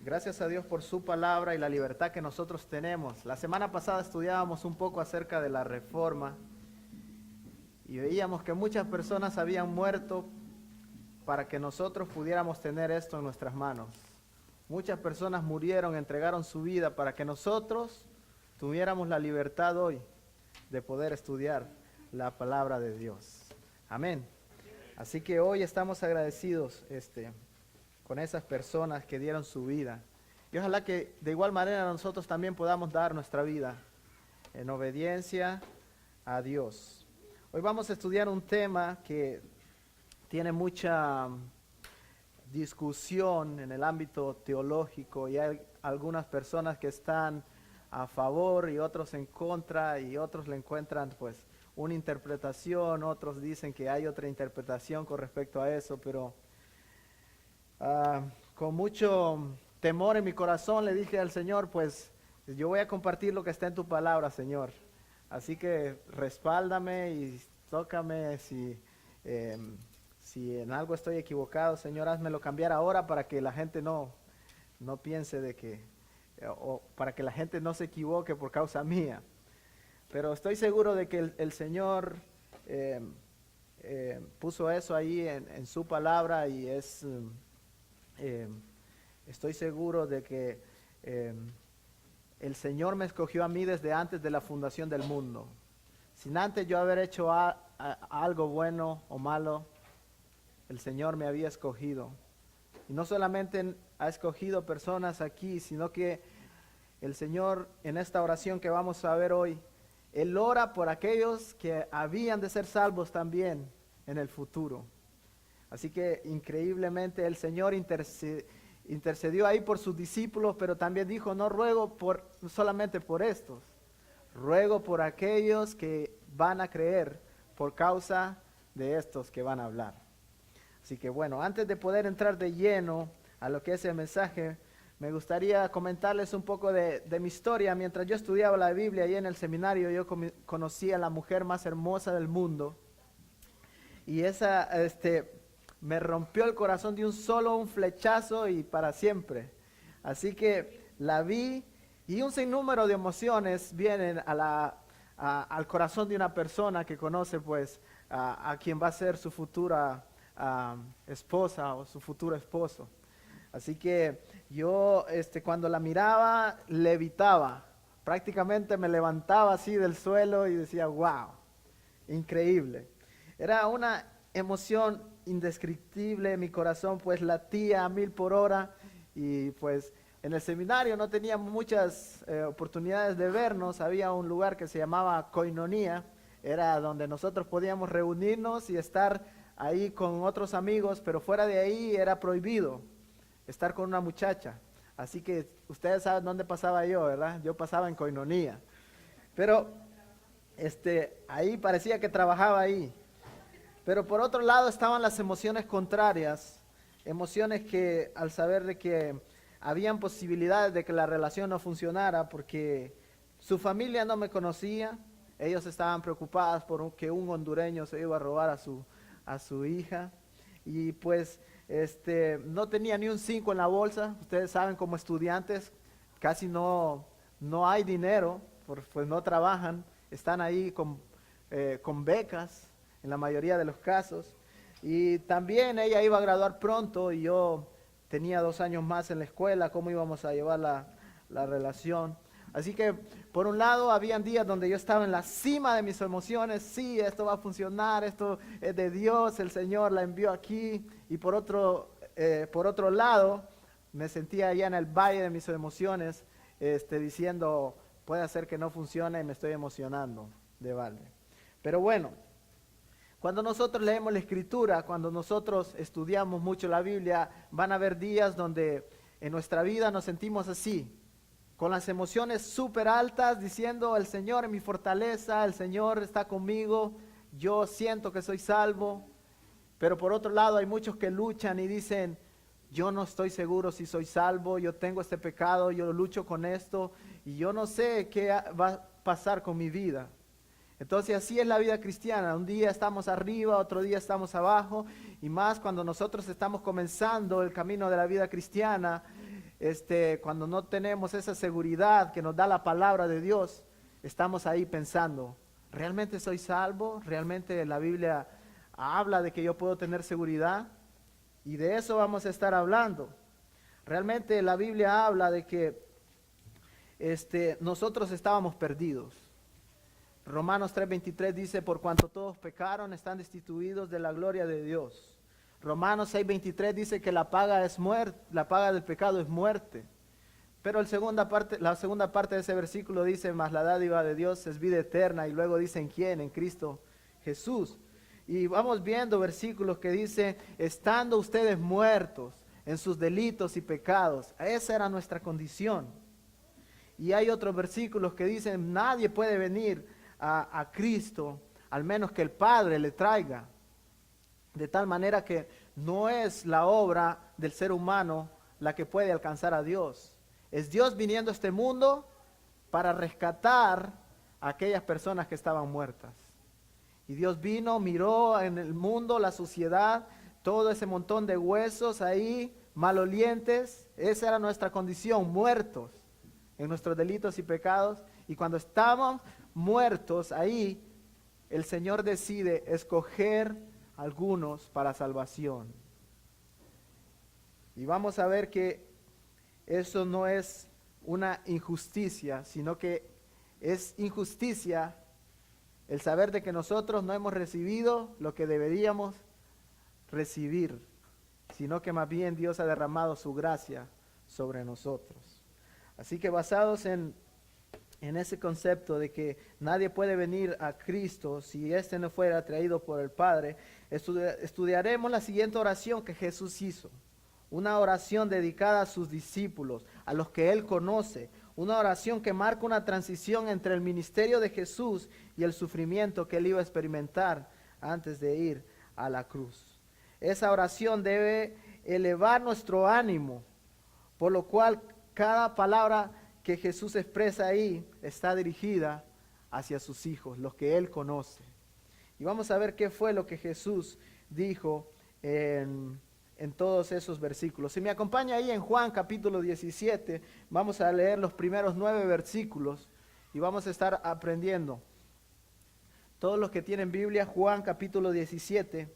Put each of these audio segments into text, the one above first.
Gracias a Dios por su palabra y la libertad que nosotros tenemos. La semana pasada estudiábamos un poco acerca de la reforma y veíamos que muchas personas habían muerto para que nosotros pudiéramos tener esto en nuestras manos. Muchas personas murieron, entregaron su vida para que nosotros tuviéramos la libertad hoy de poder estudiar la palabra de Dios. Amén. Así que hoy estamos agradecidos con esas personas que dieron su vida. Y ojalá que de igual manera nosotros también podamos dar nuestra vida en obediencia a Dios. Hoy vamos a estudiar un tema que tiene mucha discusión en el ámbito teológico y hay algunas personas que están a favor y otros en contra y otros le encuentran pues una interpretación, otros dicen que hay otra interpretación con respecto a eso, pero con mucho temor en mi corazón le dije al Señor, pues yo voy a compartir lo que está en tu palabra, Señor. Así que respáldame y tócame si en algo estoy equivocado, Señor, házmelo cambiar ahora para que la gente no piense de que, o para que la gente no se equivoque por causa mía. Pero estoy seguro de que el Señor puso eso ahí en su palabra y estoy seguro de que el Señor me escogió a mí desde antes de la fundación del mundo. Sin antes yo haber hecho algo bueno o malo, el Señor me había escogido. Y no solamente ha escogido personas aquí, sino que el Señor en esta oración que vamos a ver hoy, Él ora por aquellos que habían de ser salvos también en el futuro. Así que increíblemente el Señor intercedió ahí por sus discípulos, pero también dijo, no ruego solamente por estos, ruego por aquellos que van a creer por causa de estos que van a hablar. Así que bueno, antes de poder entrar de lleno a lo que es el mensaje, me gustaría comentarles un poco de mi historia. Mientras yo estudiaba la Biblia ahí en el seminario, yo conocí a la mujer más hermosa del mundo. Y esa me rompió el corazón de un flechazo y para siempre. Así que la vi y un sinnúmero de emociones vienen al corazón de una persona que conoce pues a quien va a ser su futura esposa o su futuro esposo. Así que yo cuando la miraba levitaba, prácticamente me levantaba así del suelo y decía wow, increíble. Era una emoción indescriptible en mi corazón, pues latía a 1000 por hora y pues en el seminario no teníamos muchas oportunidades de vernos. Había un lugar que se llamaba Koinonía, era donde nosotros podíamos reunirnos y estar ahí con otros amigos, pero fuera de ahí era prohibido estar con una muchacha. Así que ustedes saben dónde pasaba yo, ¿verdad? Yo pasaba en Koinonía, pero ahí parecía que trabajaba ahí. Pero por otro lado estaban las emociones contrarias, emociones que al saber de que habían posibilidades de que la relación no funcionara porque su familia no me conocía, ellos estaban preocupados por que un hondureño se iba a robar a su hija y pues no tenía ni un 5 en la bolsa. Ustedes saben, como estudiantes casi no hay dinero, pues no trabajan, están ahí con becas en la mayoría de los casos. Y también ella iba a graduar pronto y yo tenía 2 años más en la escuela. ¿Cómo íbamos a llevar la relación? Así que por un lado habían días donde yo estaba en la cima de mis emociones, sí, esto va a funcionar, esto es de Dios, el Señor la envió aquí. Y por otro lado me sentía allá en el valle de mis emociones, diciendo, puede ser que no funcione y me estoy emocionando de balde. Pero bueno, cuando nosotros leemos la Escritura, cuando nosotros estudiamos mucho la Biblia, van a haber días donde en nuestra vida nos sentimos así, con las emociones súper altas, diciendo, el Señor es mi fortaleza, el Señor está conmigo, yo siento que soy salvo. Pero por otro lado hay muchos que luchan y dicen, yo no estoy seguro si soy salvo, yo tengo este pecado, yo lucho con esto y yo no sé qué va a pasar con mi vida. Entonces así es la vida cristiana, un día estamos arriba, otro día estamos abajo, y más cuando nosotros estamos comenzando el camino de la vida cristiana, cuando no tenemos esa seguridad que nos da la palabra de Dios, estamos ahí pensando, ¿realmente soy salvo? ¿Realmente la Biblia habla de que yo puedo tener seguridad? Y de eso vamos a estar hablando. Realmente la Biblia habla de que nosotros estábamos perdidos. Romanos 3:23 dice, por cuanto todos pecaron, están destituidos de la gloria de Dios. Romanos 6:23 dice que la paga es muerte, la paga del pecado es muerte. Pero la segunda parte de ese versículo dice, mas la dádiva de Dios es vida eterna. Y luego dice, ¿en quién? En Cristo Jesús. Y vamos viendo versículos que dicen, estando ustedes muertos en sus delitos y pecados. Esa era nuestra condición. Y hay otros versículos que dicen, nadie puede venir a Cristo, al menos que el Padre le traiga. De tal manera que no es la obra del ser humano la que puede alcanzar a Dios. Es Dios viniendo a este mundo para rescatar a aquellas personas que estaban muertas. Y Dios vino, miró en el mundo, la suciedad, todo ese montón de huesos ahí, malolientes. Esa era nuestra condición, muertos en nuestros delitos y pecados. Y cuando estamos muertos ahí, el Señor decide escoger algunos para salvación. Y vamos a ver que eso no es una injusticia, sino que es injusticia el saber de que nosotros no hemos recibido lo que deberíamos recibir, sino que más bien Dios ha derramado su gracia sobre nosotros. Así que basados en ese concepto de que nadie puede venir a Cristo si éste no fuera traído por el Padre, estudiaremos la siguiente oración que Jesús hizo. Una oración dedicada a sus discípulos, a los que Él conoce. Una oración que marca una transición entre el ministerio de Jesús y el sufrimiento que Él iba a experimentar antes de ir a la cruz. Esa oración debe elevar nuestro ánimo, por lo cual cada palabra que Jesús expresa ahí está dirigida hacia sus hijos, los que Él conoce. Y vamos a ver qué fue lo que Jesús dijo en todos esos versículos. Si me acompaña ahí en Juan capítulo 17, vamos a leer los primeros 9 versículos y vamos a estar aprendiendo. Todos los que tienen Biblia, Juan capítulo 17,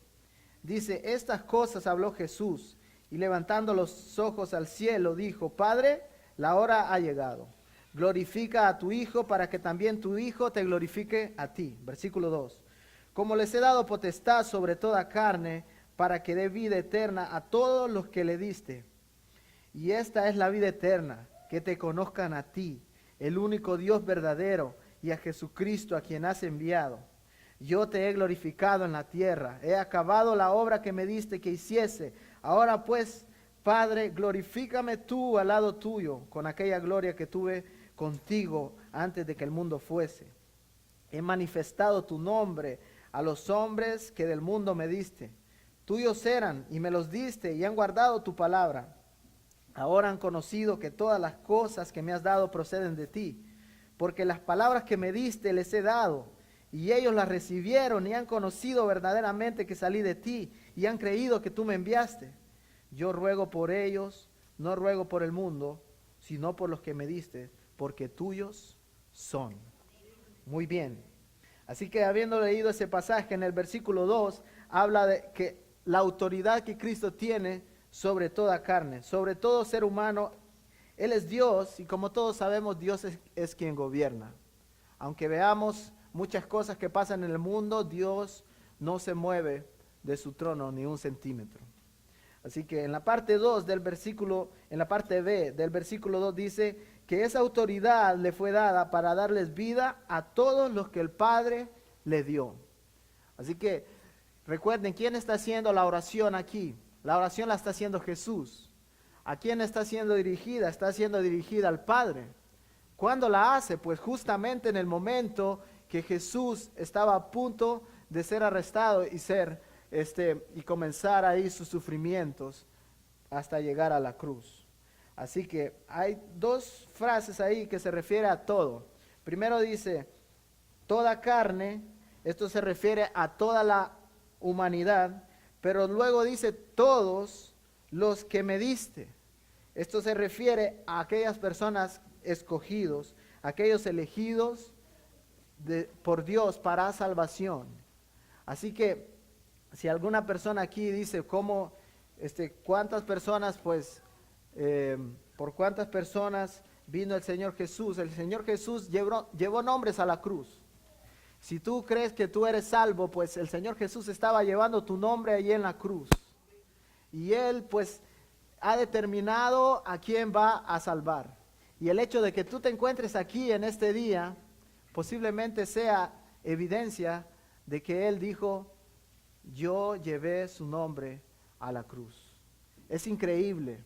dice, estas cosas habló Jesús y levantando los ojos al cielo dijo, Padre, la hora ha llegado. Glorifica a tu Hijo para que también tu Hijo te glorifique a ti. Versículo 2. Como les he dado potestad sobre toda carne, para que dé vida eterna a todos los que le diste. Y esta es la vida eterna, que te conozcan a ti, el único Dios verdadero, y a Jesucristo a quien has enviado. Yo te he glorificado en la tierra, he acabado la obra que me diste que hiciese. Ahora pues, Padre, glorifícame tú al lado tuyo, con aquella gloria que tuve contigo antes de que el mundo fuese. He manifestado tu nombre a los hombres que del mundo me diste. Tuyos eran y me los diste y han guardado tu palabra. Ahora han conocido que todas las cosas que me has dado proceden de ti, porque las palabras que me diste les he dado, y ellos las recibieron y han conocido verdaderamente que salí de ti, y han creído que tú me enviaste. Yo ruego por ellos, no ruego por el mundo, sino por los que me diste, porque tuyos son. Muy bien. Así que habiendo leído ese pasaje en el versículo 2, habla de que la autoridad que Cristo tiene sobre toda carne, sobre todo ser humano. Él es Dios y como todos sabemos, Dios es quien gobierna. Aunque veamos muchas cosas que pasan en el mundo, Dios no se mueve de su trono ni un centímetro. Así que en la parte 2 del versículo, en la parte B del versículo 2 dice que esa autoridad le fue dada para darles vida a todos los que el Padre le dio. Así que recuerden, ¿quién está haciendo la oración aquí? La oración la está haciendo Jesús. ¿A quién está siendo dirigida? Está siendo dirigida al Padre. ¿Cuándo la hace? Pues justamente en el momento que Jesús estaba a punto de ser arrestado y comenzar ahí sus sufrimientos hasta llegar a la cruz. Así que hay 2 frases ahí que se refiere a todo. Primero dice, toda carne, esto se refiere a toda la humanidad, pero luego dice todos los que me diste. Esto se refiere a aquellas personas escogidos, aquellos elegidos por Dios para salvación. Así que si alguna persona aquí dice cuántas personas, por cuántas personas vino el Señor Jesús llevó nombres a la cruz. Si tú crees que tú eres salvo, pues el Señor Jesús estaba llevando tu nombre allí en la cruz. Y Él pues ha determinado a quién va a salvar. Y el hecho de que tú te encuentres aquí en este día, posiblemente sea evidencia de que Él dijo, yo llevé su nombre a la cruz. Es increíble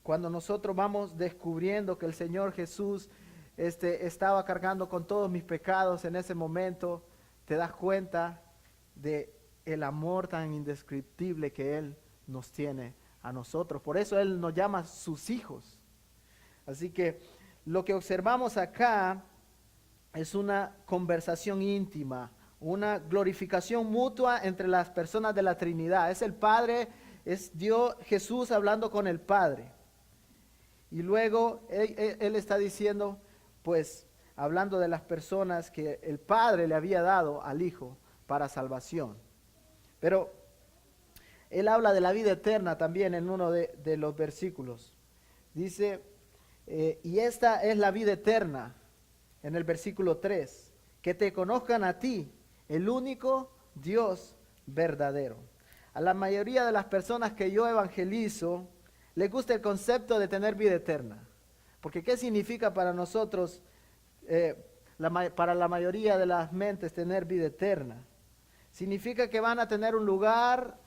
cuando nosotros vamos descubriendo que el Señor Jesús estaba cargando con todos mis pecados en ese momento, te das cuenta de el amor tan indescriptible que Él nos tiene a nosotros. Por eso Él nos llama sus hijos. Así que lo que observamos acá es una conversación íntima, una glorificación mutua entre las personas de la Trinidad. Es el Padre, es Dios, Jesús hablando con el Padre. Y luego él está diciendo, pues, hablando de las personas que el Padre le había dado al Hijo para salvación. Pero Él habla de la vida eterna también en uno de los versículos. Dice, y esta es la vida eterna, en el versículo 3, que te conozcan a ti, el único Dios verdadero. A la mayoría de las personas que yo evangelizo, les gusta el concepto de tener vida eterna. Porque ¿qué significa para nosotros, para la mayoría de las mentes, tener vida eterna? Significa que van a tener un lugar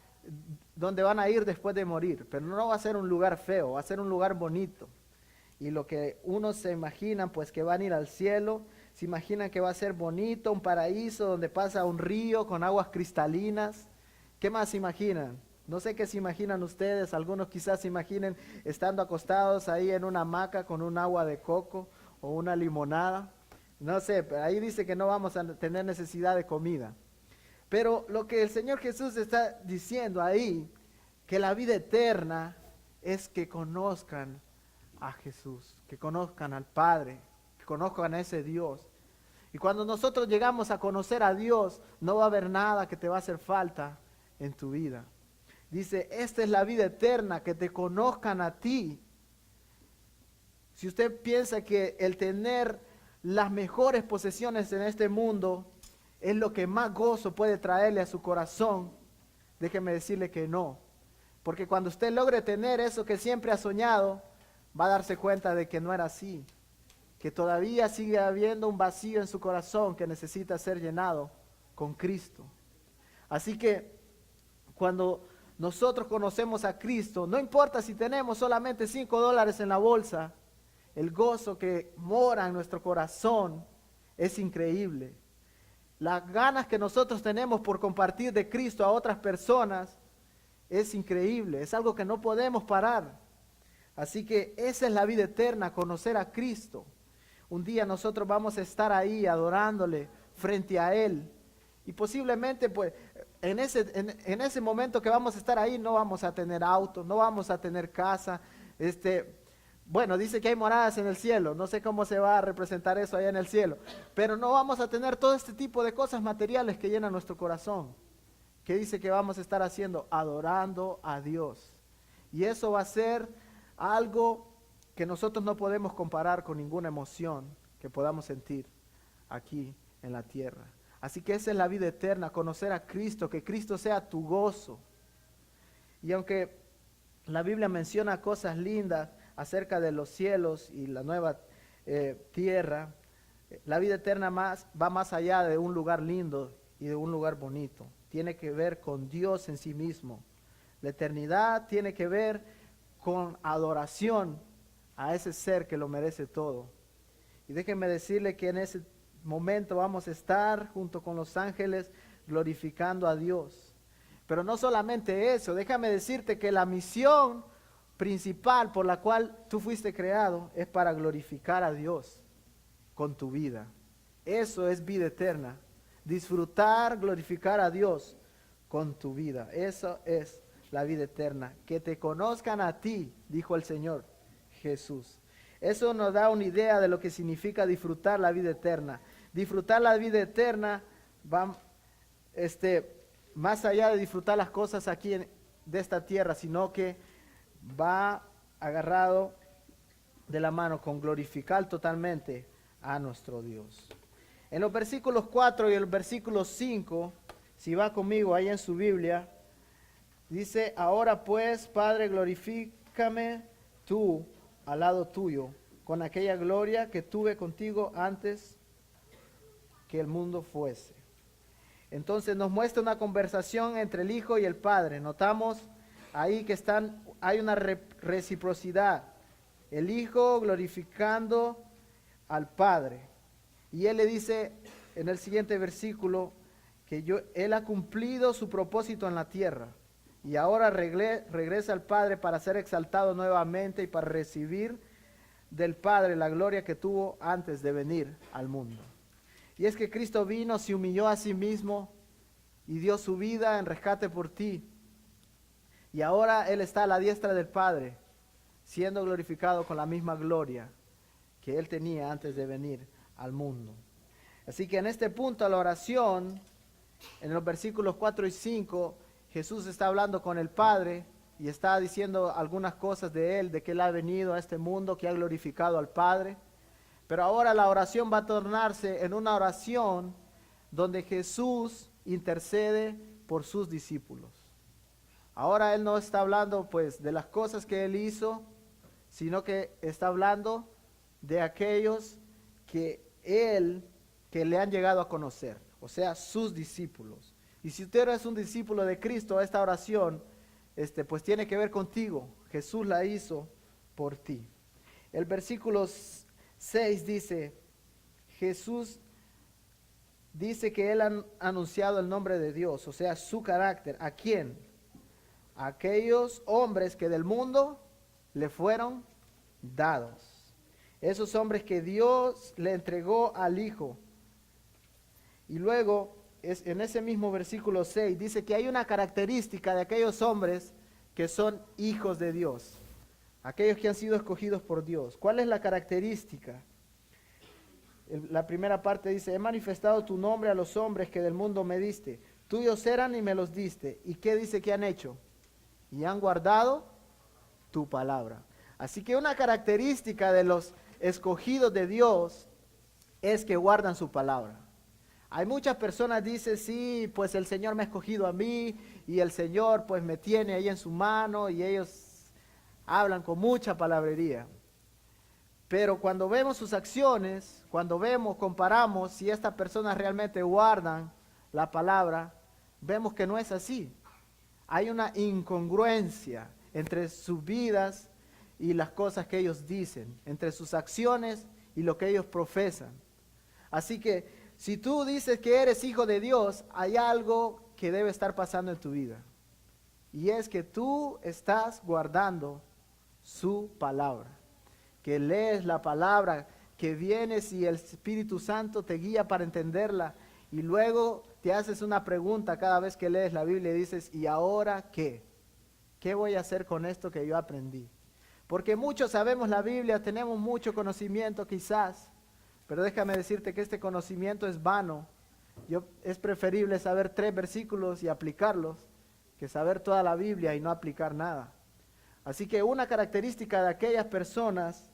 donde van a ir después de morir, pero no va a ser un lugar feo, va a ser un lugar bonito. Y lo que unos se imaginan, pues que van a ir al cielo, se imaginan que va a ser bonito, un paraíso donde pasa un río con aguas cristalinas. ¿Qué más se imaginan? No sé qué se imaginan ustedes, algunos quizás se imaginen estando acostados ahí en una hamaca con un agua de coco o una limonada. No sé, pero ahí dice que no vamos a tener necesidad de comida. Pero lo que el Señor Jesús está diciendo ahí, que la vida eterna es que conozcan a Jesús, que conozcan al Padre, que conozcan a ese Dios. Y cuando nosotros llegamos a conocer a Dios, no va a haber nada que te va a hacer falta en tu vida. Dice, esta es la vida eterna, que te conozcan a ti. Si usted piensa que el tener las mejores posesiones en este mundo es lo que más gozo puede traerle a su corazón, déjeme decirle que no. Porque cuando usted logre tener eso que siempre ha soñado, va a darse cuenta de que no era así. Que todavía sigue habiendo un vacío en su corazón que necesita ser llenado con Cristo. Así que cuando nosotros conocemos a Cristo, no importa si tenemos solamente $5 en la bolsa, el gozo que mora en nuestro corazón es increíble. Las ganas que nosotros tenemos por compartir de Cristo a otras personas es increíble, es algo que no podemos parar. Así que esa es la vida eterna, conocer a Cristo. Un día nosotros vamos a estar ahí adorándole frente a Él. Y posiblemente pues en ese momento que vamos a estar ahí no vamos a tener auto, no vamos a tener casa. Bueno, dice que hay moradas en el cielo, no sé cómo se va a representar eso allá en el cielo. Pero no vamos a tener todo este tipo de cosas materiales que llenan nuestro corazón. ¿Qué dice que vamos a estar haciendo? Adorando a Dios. Y eso va a ser algo que nosotros no podemos comparar con ninguna emoción que podamos sentir aquí en la tierra. Así que esa es la vida eterna, conocer a Cristo, que Cristo sea tu gozo. Y aunque la Biblia menciona cosas lindas acerca de los cielos y la nueva tierra, la vida eterna va más allá de un lugar lindo y de un lugar bonito. Tiene que ver con Dios en sí mismo. La eternidad tiene que ver con adoración a ese ser que lo merece todo. Y déjenme decirle que en ese momento vamos a estar junto con los ángeles glorificando a Dios. Pero no solamente eso, déjame decirte que la misión principal por la cual tú fuiste creado es para glorificar a Dios con tu vida. Eso es vida eterna. Disfrutar, glorificar a Dios con tu vida. Eso es la vida eterna. Que te conozcan a ti, dijo el Señor, Jesús. Eso nos da una idea de lo que significa disfrutar la vida eterna. Disfrutar la vida eterna va, más allá de disfrutar las cosas aquí de esta tierra, sino que va agarrado de la mano con glorificar totalmente a nuestro Dios. En los versículos 4 y el versículo 5, si va conmigo ahí en su Biblia, dice: ahora pues, Padre, glorifícame tú al lado tuyo, con aquella gloria que tuve contigo antes que el mundo fuese. Entonces nos muestra una conversación entre el Hijo y el Padre. Notamos ahí que hay una reciprocidad. El Hijo glorificando al Padre. Y Él le dice en el siguiente versículo que Él ha cumplido su propósito en la tierra. Y ahora regresa al Padre para ser exaltado nuevamente y para recibir del Padre la gloria que tuvo antes de venir al mundo. Y es que Cristo vino, se humilló a sí mismo y dio su vida en rescate por ti. Y ahora Él está a la diestra del Padre, siendo glorificado con la misma gloria que Él tenía antes de venir al mundo. Así que en este punto, la oración, en los versículos 4 y 5, Jesús está hablando con el Padre y está diciendo algunas cosas de Él, de que Él ha venido a este mundo, que ha glorificado al Padre. Pero ahora la oración va a tornarse en una oración donde Jesús intercede por sus discípulos. Ahora Él no está hablando pues de las cosas que Él hizo, sino que está hablando de aquellos que le han llegado a conocer, o sea, sus discípulos. Y si usted es un discípulo de Cristo, esta oración pues tiene que ver contigo. Jesús la hizo por ti. El versículo 6 dice: Jesús dice que Él ha anunciado el nombre de Dios, o sea, su carácter. ¿A quién? A aquellos hombres que del mundo le fueron dados. Esos hombres que Dios le entregó al Hijo. Y luego, en ese mismo versículo 6, dice que hay una característica de aquellos hombres que son hijos de Dios. Aquellos que han sido escogidos por Dios. ¿Cuál es la característica? La primera parte dice: he manifestado tu nombre a los hombres que del mundo me diste. Tuyos eran y me los diste. ¿Y qué dice que han hecho? Y han guardado tu palabra. Así que una característica de los escogidos de Dios es que guardan su palabra. Hay muchas personas que dicen: sí, pues el Señor me ha escogido a mí y el Señor pues me tiene ahí en su mano, y ellos hablan con mucha palabrería. Pero cuando vemos sus acciones, comparamos si estas personas realmente guardan la palabra, vemos que no es así. Hay una incongruencia entre sus vidas y las cosas que ellos dicen, entre sus acciones y lo que ellos profesan. Así que si tú dices que eres hijo de Dios, hay algo que debe estar pasando en tu vida. Y es que tú estás guardando su palabra. Que lees la palabra, que vienes y el Espíritu Santo te guía para entenderla. Y luego te haces una pregunta cada vez que lees la Biblia y dices: ¿y ahora qué? ¿Qué voy a hacer con esto que yo aprendí? Porque muchos sabemos la Biblia, tenemos mucho conocimiento quizás, pero déjame decirte que este conocimiento es vano. Es preferible saber 3 versículos y aplicarlos que saber toda la Biblia y no aplicar nada. Así que una característica de aquellas personas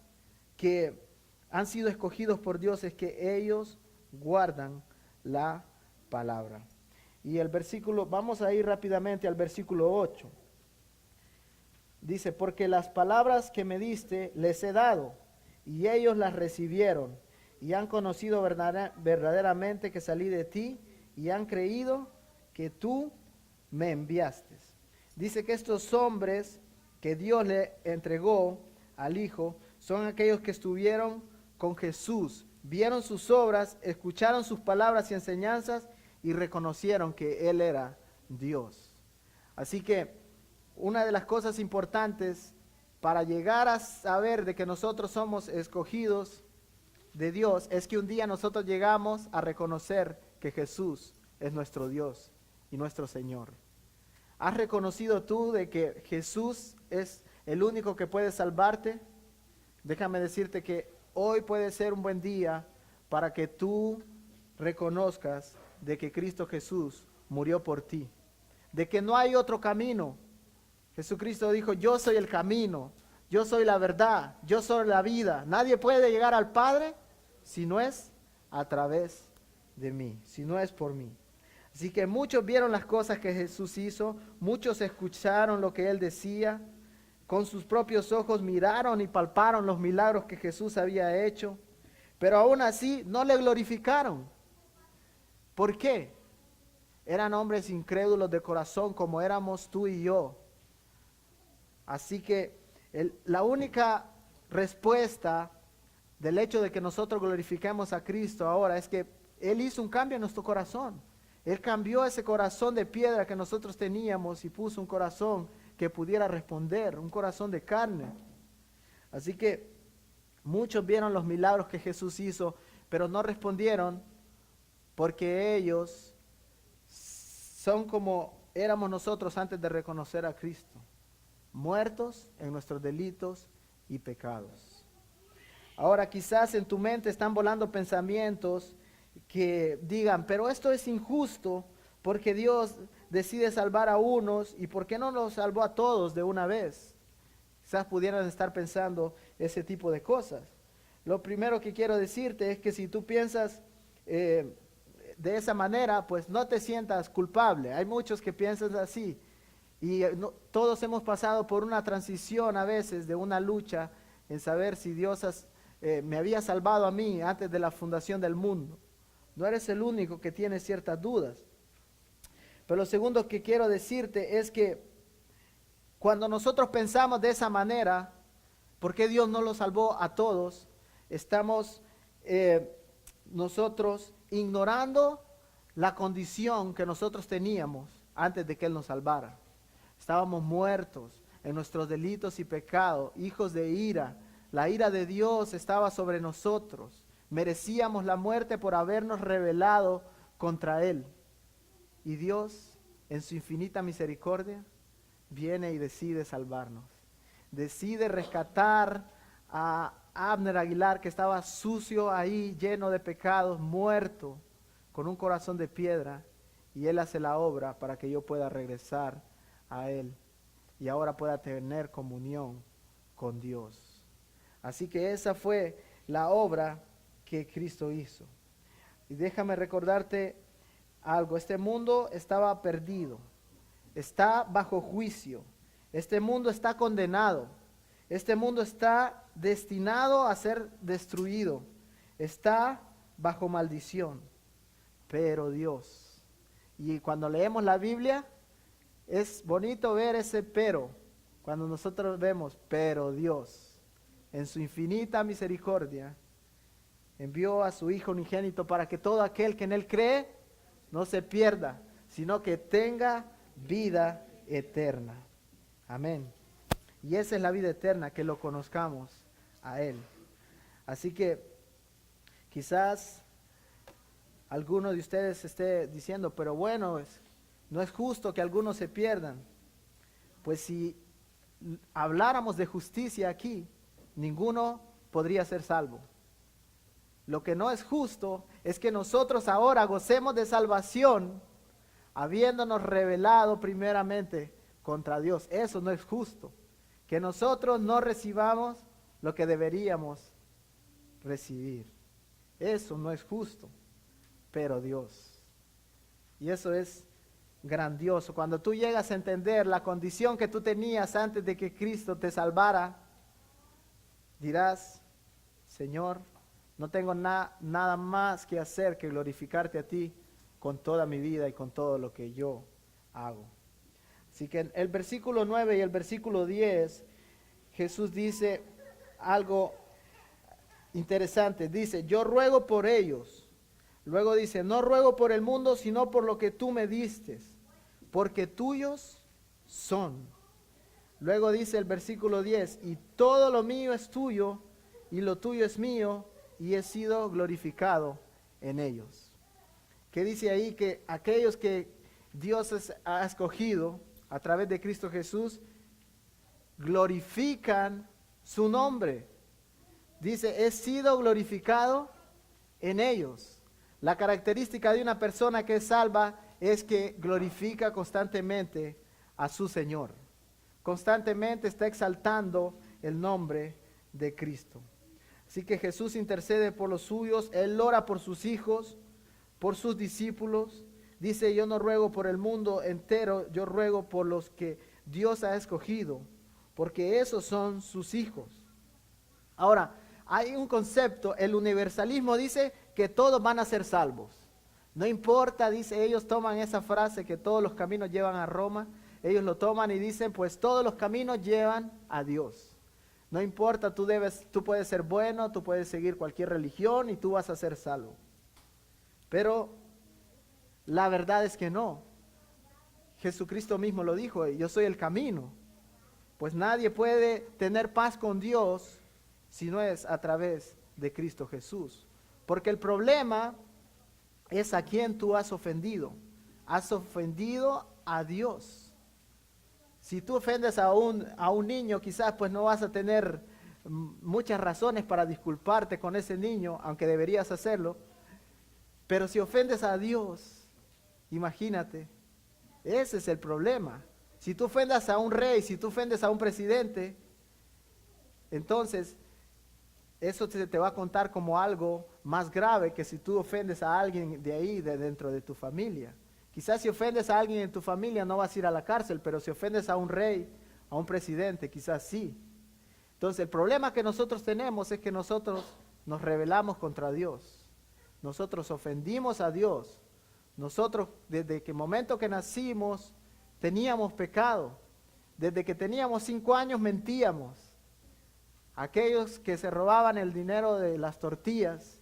que han sido escogidos por Dios es que ellos guardan la palabra. Y el versículo, vamos a ir rápidamente al versículo 8. Dice: porque las palabras que me diste les he dado, y ellos las recibieron, y han conocido verdaderamente que salí de ti, y han creído que tú me enviaste. Dice que estos hombres que Dios le entregó al Hijo son aquellos que estuvieron con Jesús, vieron sus obras, escucharon sus palabras y enseñanzas y reconocieron que Él era Dios. Así que una de las cosas importantes para llegar a saber de que nosotros somos escogidos de Dios es que un día nosotros llegamos a reconocer que Jesús es nuestro Dios y nuestro Señor. ¿Has reconocido tú de que Jesús es el único que puede salvarte? déjame decirte que hoy puede ser un buen día para que tú reconozcas de que Cristo Jesús murió por ti, de que no hay otro camino. Jesucristo dijo, yo soy el camino, yo soy la verdad, yo soy la vida. Nadie puede llegar al Padre si no es a través de mí, si no es por mí. Así que muchos vieron las cosas que Jesús hizo, muchos escucharon lo que Él decía, con sus propios ojos miraron y palparon los milagros que Jesús había hecho, pero aún así no le glorificaron. ¿Por qué? Eran hombres incrédulos de corazón como éramos tú y yo. Así que la única respuesta del hecho de que nosotros glorifiquemos a Cristo ahora es que Él hizo un cambio en nuestro corazón. Él cambió ese corazón de piedra que nosotros teníamos y puso un corazón que pudiera responder, un corazón de carne. Así que muchos vieron los milagros que Jesús hizo, pero no respondieron porque ellos son como éramos nosotros antes de reconocer a Cristo, muertos en nuestros delitos y pecados. Ahora quizás en tu mente están volando pensamientos que digan, pero esto es injusto porque Dios decide salvar a unos y ¿por qué no los salvó a todos de una vez? Quizás pudieran estar pensando ese tipo de cosas. Lo primero que quiero decirte es que si tú piensas de esa manera, pues no te sientas culpable. Hay muchos que piensan así y todos hemos pasado por una transición a veces de una lucha en saber si Dios me había salvado a mí antes de la fundación del mundo. No eres el único que tiene ciertas dudas. Pero lo segundo que quiero decirte es que cuando nosotros pensamos de esa manera, ¿por qué Dios no los salvó a todos? Estamos nosotros ignorando la condición que nosotros teníamos antes de que Él nos salvara. Estábamos muertos en nuestros delitos y pecados, hijos de ira. La ira de Dios estaba sobre nosotros. Merecíamos la muerte por habernos rebelado contra Él. Y Dios, en su infinita misericordia, viene y decide salvarnos. Decide rescatar a Abner Aguilar, que estaba sucio ahí, lleno de pecados, muerto, con un corazón de piedra. Y Él hace la obra para que yo pueda regresar a Él. Y ahora pueda tener comunión con Dios. Así que esa fue la obra que Cristo hizo. Y déjame recordarte algo, este mundo estaba perdido, está bajo juicio, este mundo está condenado, este mundo está destinado a ser destruido, está bajo maldición, pero Dios, y cuando leemos la Biblia, es bonito ver ese pero, cuando nosotros vemos, pero Dios, en su infinita misericordia, envió a su Hijo unigénito para que todo aquel que en Él cree no se pierda, sino que tenga vida eterna. Amén. Y esa es la vida eterna, que lo conozcamos a Él. Así que quizás alguno de ustedes esté diciendo, pero bueno, no es justo que algunos se pierdan. Pues si habláramos de justicia aquí, ninguno podría ser salvo. Lo que no es justo es que nosotros ahora gocemos de salvación, habiéndonos rebelado primeramente contra Dios. Eso no es justo. Que nosotros no recibamos lo que deberíamos recibir. Eso no es justo, pero Dios. Y eso es grandioso. Cuando tú llegas a entender la condición que tú tenías antes de que Cristo te salvara, dirás, Señor, no tengo nada más que hacer que glorificarte a ti con toda mi vida y con todo lo que yo hago. Así que en el versículo 9 y el versículo 10, Jesús dice algo interesante. Dice, yo ruego por ellos. Luego dice, no ruego por el mundo, sino por lo que tú me diste, porque tuyos son. Luego dice el versículo 10, y todo lo mío es tuyo, y lo tuyo es mío, y he sido glorificado en ellos. ¿Qué dice ahí? Que aquellos que Dios ha escogido a través de Cristo Jesús, glorifican su nombre. Dice, he sido glorificado en ellos. La característica de una persona que es salva es que glorifica constantemente a su Señor. Constantemente está exaltando el nombre de Cristo. Así que Jesús intercede por los suyos, Él ora por sus hijos, por sus discípulos. Dice, yo no ruego por el mundo entero, yo ruego por los que Dios ha escogido, porque esos son sus hijos. Ahora, hay un concepto, el universalismo dice que todos van a ser salvos. No importa, dice, ellos toman esa frase que todos los caminos llevan a Roma, ellos lo toman y dicen, pues todos los caminos llevan a Dios. No importa, tú puedes ser bueno, tú puedes seguir cualquier religión y tú vas a ser salvo. Pero la verdad es que no. Jesucristo mismo lo dijo, yo soy el camino. Pues nadie puede tener paz con Dios si no es a través de Cristo Jesús. Porque el problema es a quien tú has ofendido. Has ofendido a Dios. Si tú ofendes a un niño, quizás pues no vas a tener muchas razones para disculparte con ese niño, aunque deberías hacerlo. Pero si ofendes a Dios, imagínate, ese es el problema. Si tú ofendas a un rey, si tú ofendes a un presidente, entonces eso te va a contar como algo más grave que si tú ofendes a alguien de ahí, de dentro de tu familia. Quizás si ofendes a alguien en tu familia no vas a ir a la cárcel, pero si ofendes a un rey, a un presidente, quizás sí. Entonces el problema que nosotros tenemos es que nosotros nos rebelamos contra Dios. Nosotros ofendimos a Dios. Nosotros desde el momento que nacimos teníamos pecado. Desde que teníamos 5 años mentíamos. Aquellos que se robaban el dinero de las tortillas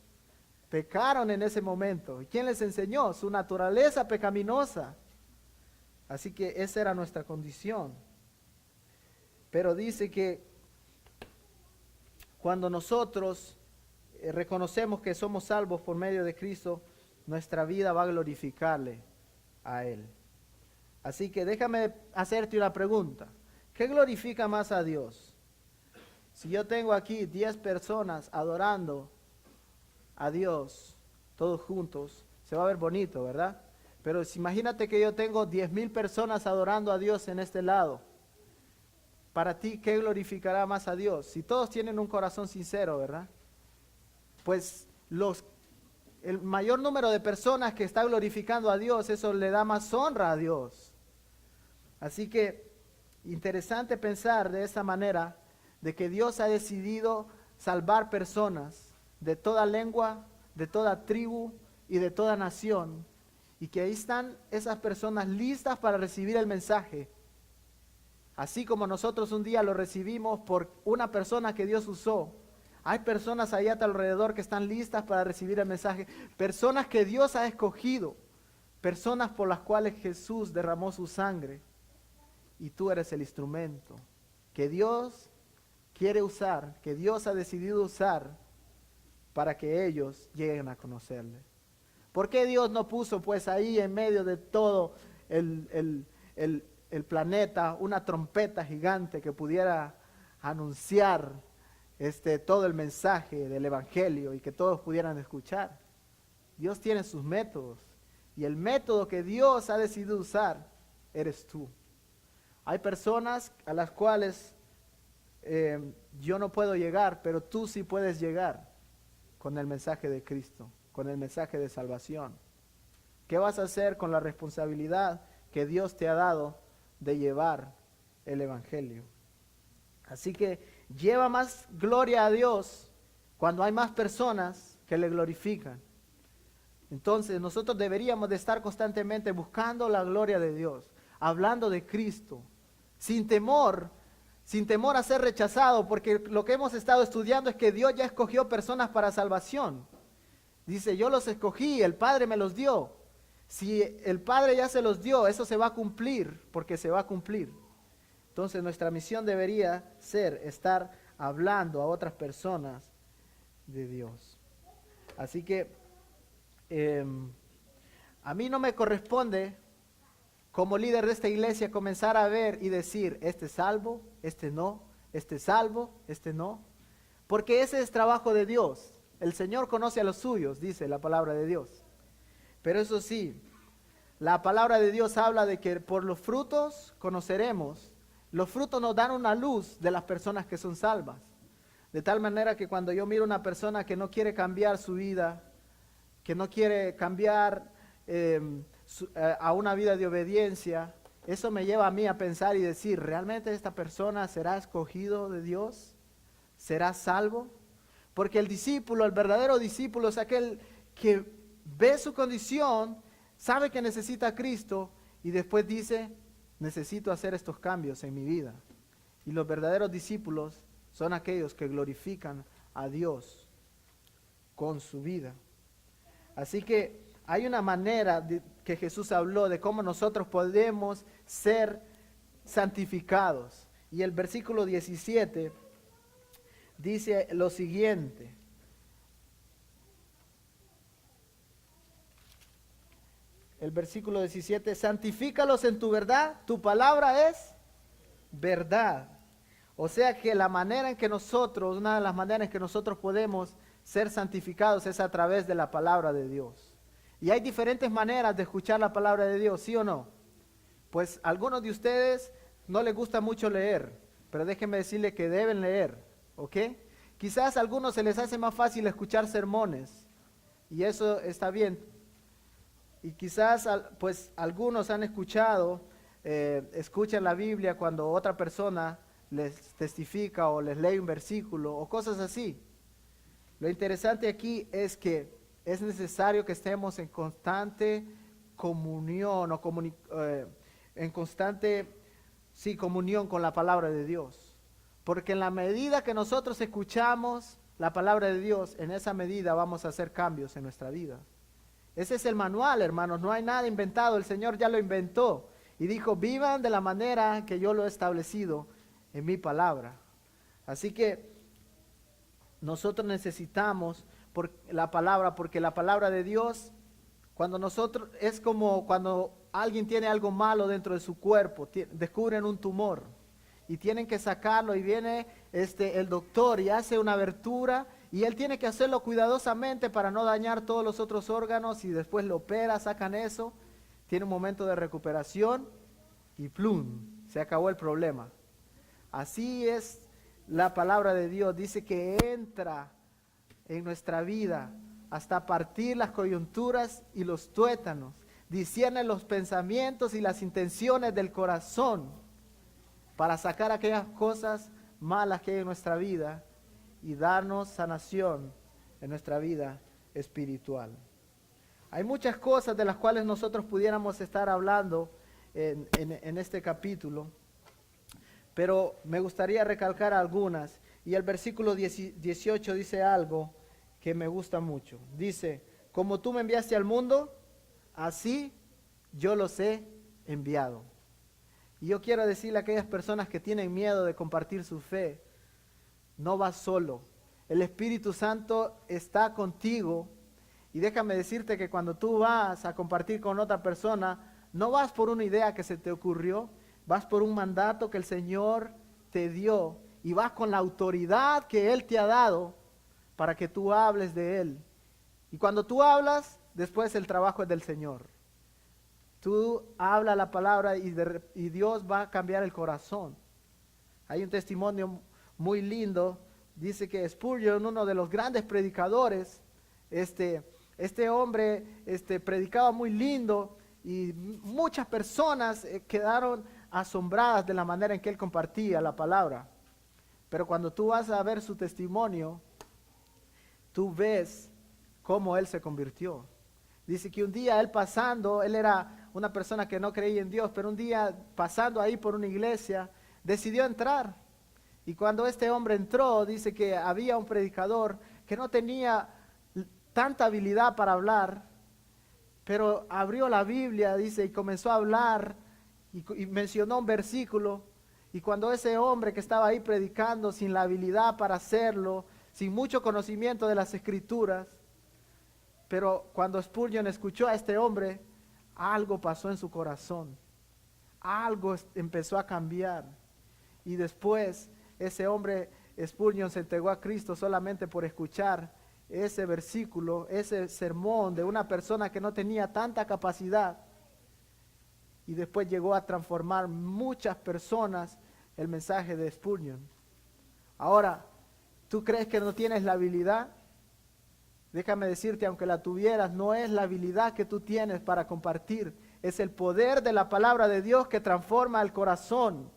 pecaron en ese momento. ¿Y quién les enseñó? Su naturaleza pecaminosa. Así que esa era nuestra condición. Pero dice que cuando nosotros reconocemos que somos salvos por medio de Cristo, nuestra vida va a glorificarle a Él. Así que déjame hacerte una pregunta. ¿Qué glorifica más a Dios? Si yo tengo aquí 10 personas adorando a Dios, todos juntos, se va a ver bonito, ¿verdad? Pero imagínate que yo tengo 10,000 personas adorando a Dios en este lado. Para ti, ¿qué glorificará más a Dios? Si todos tienen un corazón sincero, ¿verdad? Pues el mayor número de personas que está glorificando a Dios, eso le da más honra a Dios. Así que, interesante pensar de esa manera, de que Dios ha decidido salvar personas de toda lengua, de toda tribu y de toda nación, y que ahí están esas personas listas para recibir el mensaje. Así como nosotros un día lo recibimos por una persona que Dios usó, hay personas allá a tu alrededor que están listas para recibir el mensaje, personas que Dios ha escogido, personas por las cuales Jesús derramó su sangre, y tú eres el instrumento que Dios quiere usar, que Dios ha decidido usar para que ellos lleguen a conocerle. ¿Por qué Dios no puso pues ahí en medio de todo el planeta una trompeta gigante que pudiera anunciar todo el mensaje del evangelio y que todos pudieran escuchar? Dios tiene sus métodos, y el método que Dios ha decidido usar eres tú. Hay personas a las cuales yo no puedo llegar, pero tú sí puedes llegar con el mensaje de Cristo, con el mensaje de salvación. ¿Qué vas a hacer con la responsabilidad que Dios te ha dado de llevar el evangelio? Así que lleva más gloria a Dios cuando hay más personas que le glorifican. Entonces nosotros deberíamos de estar constantemente buscando la gloria de Dios, hablando de Cristo, sin temor a ser rechazado, porque lo que hemos estado estudiando es que Dios ya escogió personas para salvación. Dice, yo los escogí, el Padre me los dio. Si el Padre ya se los dio, eso se va a cumplir, porque se va a cumplir. Entonces nuestra misión debería ser estar hablando a otras personas de Dios. Así que a mí no me corresponde, como líder de esta iglesia, comenzar a ver y decir, este es salvo, este no, este es salvo, este no. porque ese es trabajo de Dios. El Señor conoce a los suyos, dice la palabra de Dios. Pero eso sí, la palabra de Dios habla de que por los frutos conoceremos. Los frutos nos dan una luz de las personas que son salvas. De tal manera que cuando yo miro a una persona que no quiere cambiar su vida, que no quiere cambiar a una vida de obediencia, eso me lleva a mí a pensar y decir, ¿realmente esta persona será escogido de Dios? ¿Será salvo? Porque el discípulo, el verdadero discípulo es aquel que ve su condición, sabe que necesita a Cristo y después dice, necesito hacer estos cambios en mi vida. Y los verdaderos discípulos son aquellos que glorifican a Dios con su vida. Así que hay una manera que Jesús habló de cómo nosotros podemos ser santificados. Y el versículo 17 dice lo siguiente. El versículo 17, santifícalos en tu verdad, tu palabra es verdad. O sea que la manera en que nosotros, una de las maneras en que nosotros podemos ser santificados es a través de la palabra de Dios. Y hay diferentes maneras de escuchar la palabra de Dios, ¿sí o no? Pues a algunos de ustedes no les gusta mucho leer, pero déjenme decirles que deben leer, ¿ok? Quizás a algunos se les hace más fácil escuchar sermones, y eso está bien. Y quizás pues algunos han escuchado, escuchan la Biblia cuando otra persona les testifica o les lee un versículo o cosas así. Lo interesante aquí es que es necesario que estemos en constante comunión o en constante comunión con la palabra de Dios. Porque en la medida que nosotros escuchamos la palabra de Dios, en esa medida vamos a hacer cambios en nuestra vida. Ese es el manual, hermanos, no hay nada inventado, el Señor ya lo inventó y dijo, vivan de la manera que yo lo he establecido en mi palabra. Así que nosotros necesitamos la palabra, porque la palabra de Dios, cuando nosotros, es como cuando alguien tiene algo malo dentro de su cuerpo, descubren un tumor y tienen que sacarlo y viene el doctor y hace una abertura y él tiene que hacerlo cuidadosamente para no dañar todos los otros órganos y después lo opera, sacan eso, tiene un momento de recuperación y plum, se acabó el problema. Así es la palabra de Dios, dice que entra en nuestra vida hasta partir las coyunturas y los tuétanos, discierne los pensamientos y las intenciones del corazón para sacar aquellas cosas malas que hay en nuestra vida y darnos sanación en nuestra vida espiritual. Hay muchas cosas de las cuales nosotros pudiéramos estar hablando en este capítulo, pero me gustaría recalcar algunas. Y el versículo 18 dice algo que me gusta mucho. Dice, como tú me enviaste al mundo, así yo los he enviado. Y yo quiero decirle a aquellas personas que tienen miedo de compartir su fe, no vas solo. El Espíritu Santo está contigo. Y déjame decirte que cuando tú vas a compartir con otra persona, no vas por una idea que se te ocurrió, vas por un mandato que el Señor te dio y vas con la autoridad que Él te ha dado para que tú hables de Él. Y cuando tú hablas, después el trabajo es del Señor. Tú hablas la palabra y Dios va a cambiar el corazón. Hay un testimonio muy lindo, dice que Spurgeon, uno de los grandes predicadores, este hombre predicaba muy lindo y muchas personas quedaron asombradas de la manera en que él compartía la palabra. Pero cuando tú vas a ver su testimonio, tú ves cómo él se convirtió. Dice que un día él pasando, él era una persona que no creía en Dios, pero un día pasando ahí por una iglesia, decidió entrar. Y cuando este hombre entró, dice que había un predicador que no tenía tanta habilidad para hablar, pero abrió la Biblia, dice, y comenzó a hablar y mencionó un versículo. Y cuando ese hombre que estaba ahí predicando sin la habilidad para hacerlo, sin mucho conocimiento de las Escrituras, pero cuando Spurgeon escuchó a este hombre, algo pasó en su corazón, algo empezó a cambiar. Y después ese hombre Spurgeon se entregó a Cristo solamente por escuchar ese versículo, ese sermón de una persona que no tenía tanta capacidad. Y después llegó a transformar muchas personas el mensaje de Spurgeon. Ahora, ¿tú crees que no tienes la habilidad? Déjame decirte, aunque la tuvieras, no es la habilidad que tú tienes para compartir. Es el poder de la palabra de Dios que transforma el corazón.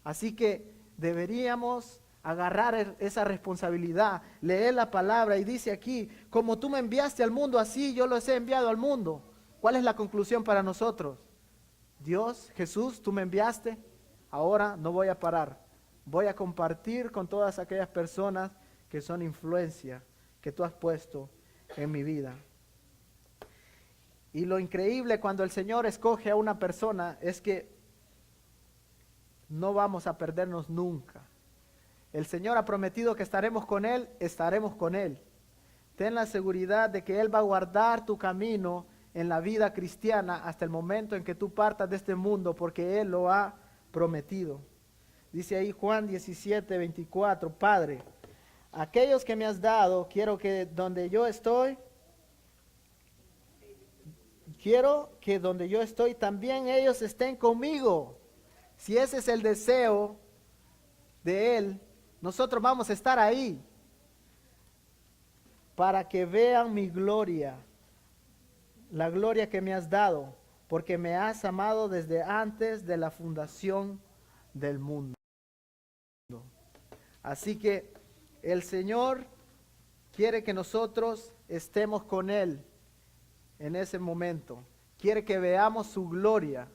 Así que deberíamos agarrar esa responsabilidad, leer la palabra y dice aquí, como tú me enviaste al mundo, así yo los he enviado al mundo. ¿Cuál es la conclusión para nosotros? Dios, Jesús, tú me enviaste, ahora no voy a parar. Voy a compartir con todas aquellas personas que son influencia que tú has puesto en mi vida. Y lo increíble cuando el Señor escoge a una persona es que no vamos a perdernos nunca. El Señor ha prometido que estaremos con Él, estaremos con Él. Ten la seguridad de que Él va a guardar tu camino en la vida cristiana hasta el momento en que tú partas de este mundo, porque Él lo ha prometido. Dice ahí Juan 17, 24, Padre, aquellos que me has dado, quiero que donde yo estoy también ellos estén conmigo. Si ese es el deseo de Él, nosotros vamos a estar ahí para que vean mi gloria, la gloria que me has dado, porque me has amado desde antes de la fundación del mundo. Así que el Señor quiere que nosotros estemos con Él en ese momento. Quiere que veamos su gloria.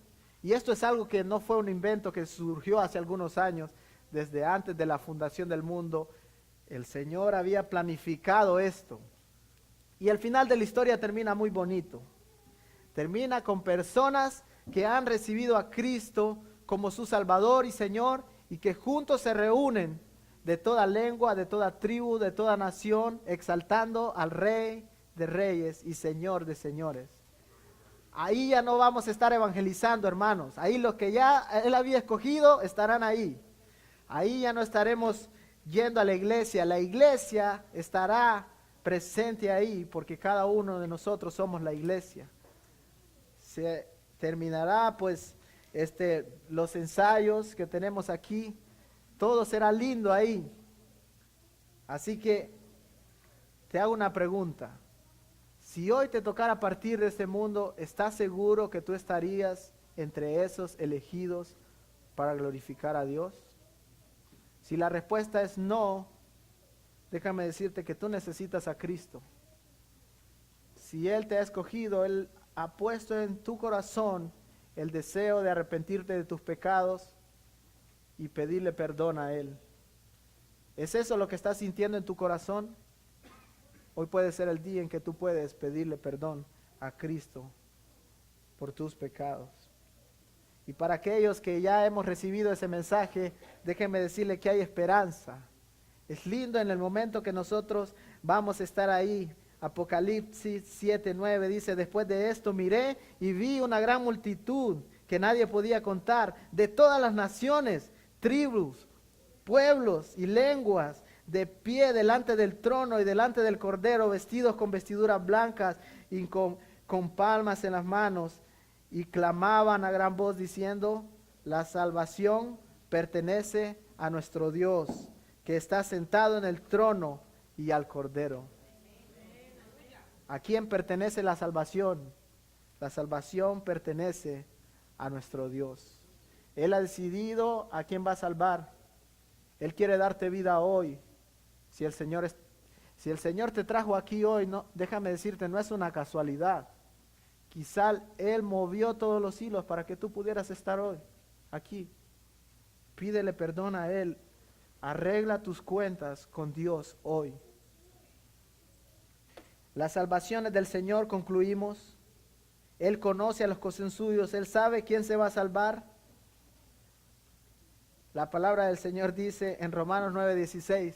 Y esto es algo que no fue un invento que surgió hace algunos años. Desde antes de la fundación del mundo, el Señor había planificado esto. Y el final de la historia termina muy bonito. Termina con personas que han recibido a Cristo como su Salvador y Señor y que juntos se reúnen de toda lengua, de toda tribu, de toda nación, exaltando al Rey de Reyes y Señor de Señores. Ahí ya no vamos a estar evangelizando, hermanos. Ahí los que ya Él había escogido estarán ahí. Ahí ya no estaremos yendo a la iglesia estará presente ahí porque cada uno de nosotros somos la iglesia. Se terminará pues los ensayos que tenemos aquí, todo será lindo ahí. Así que te hago una pregunta. Si hoy te tocara partir de este mundo, ¿estás seguro que tú estarías entre esos elegidos para glorificar a Dios? Si la respuesta es no, déjame decirte que tú necesitas a Cristo. Si Él te ha escogido, Él ha puesto en tu corazón el deseo de arrepentirte de tus pecados y pedirle perdón a Él. ¿Es eso lo que estás sintiendo en tu corazón? Hoy puede ser el día en que tú puedes pedirle perdón a Cristo por tus pecados. Y para aquellos que ya hemos recibido ese mensaje, déjenme decirle que hay esperanza. Es lindo en el momento que nosotros vamos a estar ahí. Apocalipsis 7:9 dice, después de esto miré y vi una gran multitud que nadie podía contar, de todas las naciones, tribus, pueblos y lenguas, de pie delante del trono y delante del Cordero, vestidos con vestiduras blancas y con palmas en las manos, y clamaban a gran voz diciendo, la salvación pertenece a nuestro Dios, que está sentado en el trono y al Cordero. ¿A quién pertenece la salvación? La salvación pertenece a nuestro Dios. Él ha decidido a quién va a salvar. Él quiere darte vida hoy. Si el Señor te trajo aquí hoy, no, déjame decirte, no es una casualidad. Quizá Él movió todos los hilos para que tú pudieras estar hoy aquí. Pídele perdón a Él. Arregla tus cuentas con Dios hoy. Las salvaciones del Señor, concluimos. Él conoce a los que son suyos. Él sabe quién se va a salvar. La palabra del Señor dice en Romanos 9:16,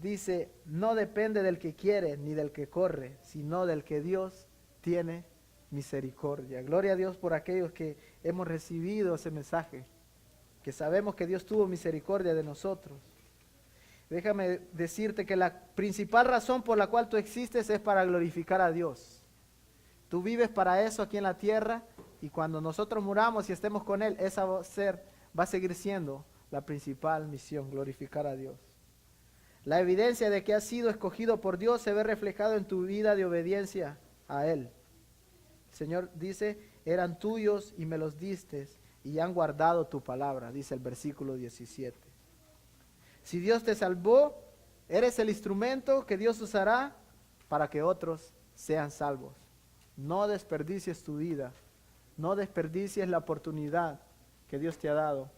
dice, no depende del que quiere ni del que corre, sino del que Dios tiene misericordia. Gloria a Dios por aquellos que hemos recibido ese mensaje. que sabemos que Dios tuvo misericordia de nosotros. Déjame decirte que la principal razón por la cual tú existes es para glorificar a Dios. Tú vives para eso aquí en la tierra y cuando nosotros muramos y estemos con Él, esa va a seguir siendo la principal misión, glorificar a Dios. La evidencia de que has sido escogido por Dios se ve reflejado en tu vida de obediencia a Él. El Señor dice, eran tuyos y me los diste y han guardado tu palabra, dice el versículo 17. Si Dios te salvó, eres el instrumento que Dios usará para que otros sean salvos. No desperdicies tu vida, no desperdicies la oportunidad que Dios te ha dado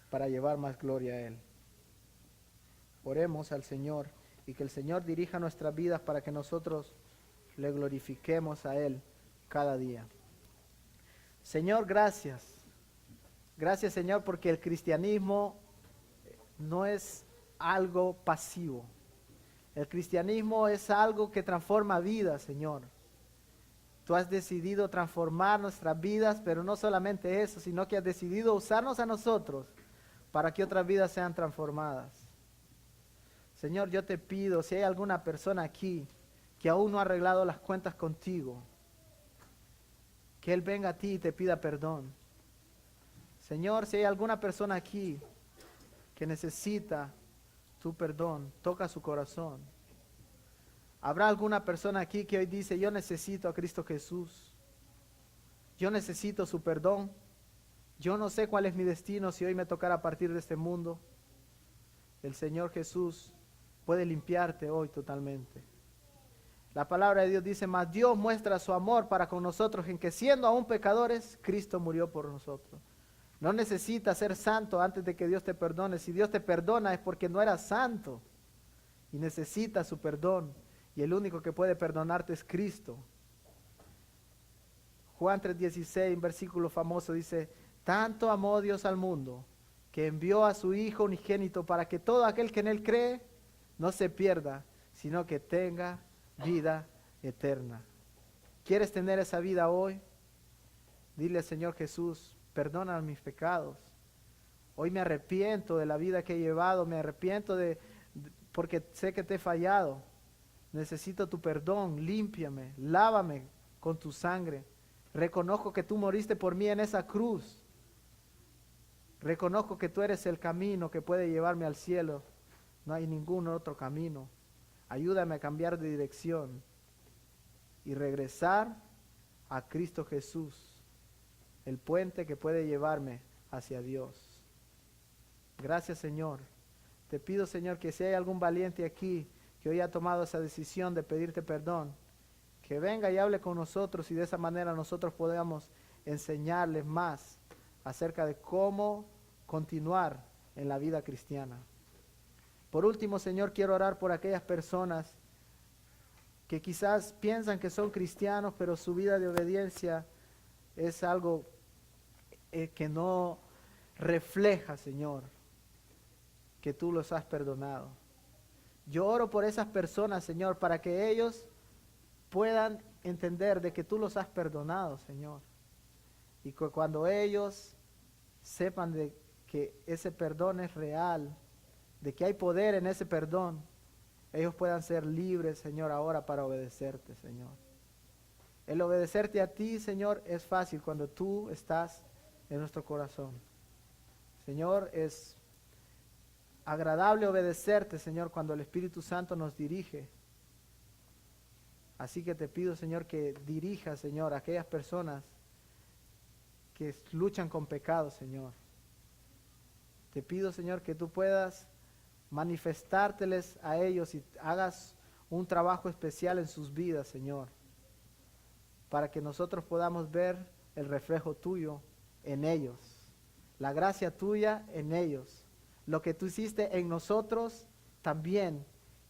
para llevar más gloria a Él. Oremos al Señor y que el Señor dirija nuestras vidas para que nosotros le glorifiquemos a Él cada día. Señor, gracias. Gracias, Señor, porque el cristianismo no es algo pasivo. El cristianismo es algo que transforma vidas, Señor. Tú has decidido transformar nuestras vidas, pero no solamente eso, sino que has decidido usarnos a nosotros para que otras vidas sean transformadas. Señor, yo te pido, si hay alguna persona aquí que aún no ha arreglado las cuentas contigo, que Él venga a ti y te pida perdón. Señor, si hay alguna persona aquí que necesita tu perdón, toca su corazón. ¿Habrá alguna persona aquí que hoy dice, yo necesito a Cristo Jesús? Yo necesito su perdón. Yo no sé cuál es mi destino si hoy me tocara partir de este mundo. El Señor Jesús puede limpiarte hoy totalmente. La palabra de Dios dice, mas Dios muestra su amor para con nosotros en que siendo aún pecadores, Cristo murió por nosotros. No necesitas ser santo antes de que Dios te perdone. Si Dios te perdona es porque no eras santo y necesitas su perdón. Y el único que puede perdonarte es Cristo. Juan 3:16, un versículo famoso, dice, tanto amó Dios al mundo que envió a su Hijo unigénito para que todo aquel que en Él cree no se pierda, sino que tenga vida eterna. ¿Quieres tener esa vida hoy? Dile al Señor Jesús, perdona mis pecados. Hoy me arrepiento de la vida que he llevado, me arrepiento porque sé que te he fallado. Necesito tu perdón, límpiame, lávame con tu sangre. Reconozco que tú moriste por mí en esa cruz. Reconozco que tú eres el camino que puede llevarme al cielo. No hay ningún otro camino. Ayúdame a cambiar de dirección y regresar a Cristo Jesús, el puente que puede llevarme hacia Dios. Gracias, Señor. Te pido, Señor, que si hay algún valiente aquí que hoy ha tomado esa decisión de pedirte perdón, que venga y hable con nosotros y de esa manera nosotros podamos enseñarles más acerca de cómo continuar en la vida cristiana. Por último, Señor, quiero orar por aquellas personas que quizás piensan que son cristianos, pero su vida de obediencia es algo que no refleja, Señor, que tú los has perdonado. Yo oro por esas personas, Señor, para que ellos puedan entender de que tú los has perdonado, Señor. Y que cuando ellos sepan de que ese perdón es real, de que hay poder en ese perdón, ellos puedan ser libres, Señor, ahora para obedecerte, Señor. El obedecerte a ti, Señor, es fácil cuando tú estás en nuestro corazón. Señor, es agradable obedecerte, Señor, cuando el Espíritu Santo nos dirige. Así que te pido, Señor, que dirija, Señor, a aquellas personas que luchan con pecado, Señor. Te pido, Señor, que tú puedas manifestárteles a ellos y hagas un trabajo especial en sus vidas, Señor, para que nosotros podamos ver el reflejo tuyo en ellos, la gracia tuya en ellos. Lo que tú hiciste en nosotros, también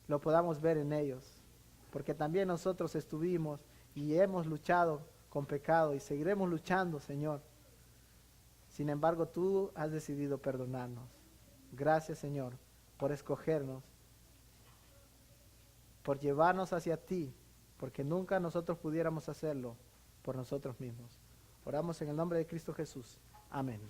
lo podamos ver en ellos. Porque también nosotros estuvimos y hemos luchado con pecado y seguiremos luchando, Señor. Sin embargo, tú has decidido perdonarnos. Gracias, Señor, por escogernos, por llevarnos hacia ti, porque nunca nosotros pudiéramos hacerlo por nosotros mismos. Oramos en el nombre de Cristo Jesús. Amén.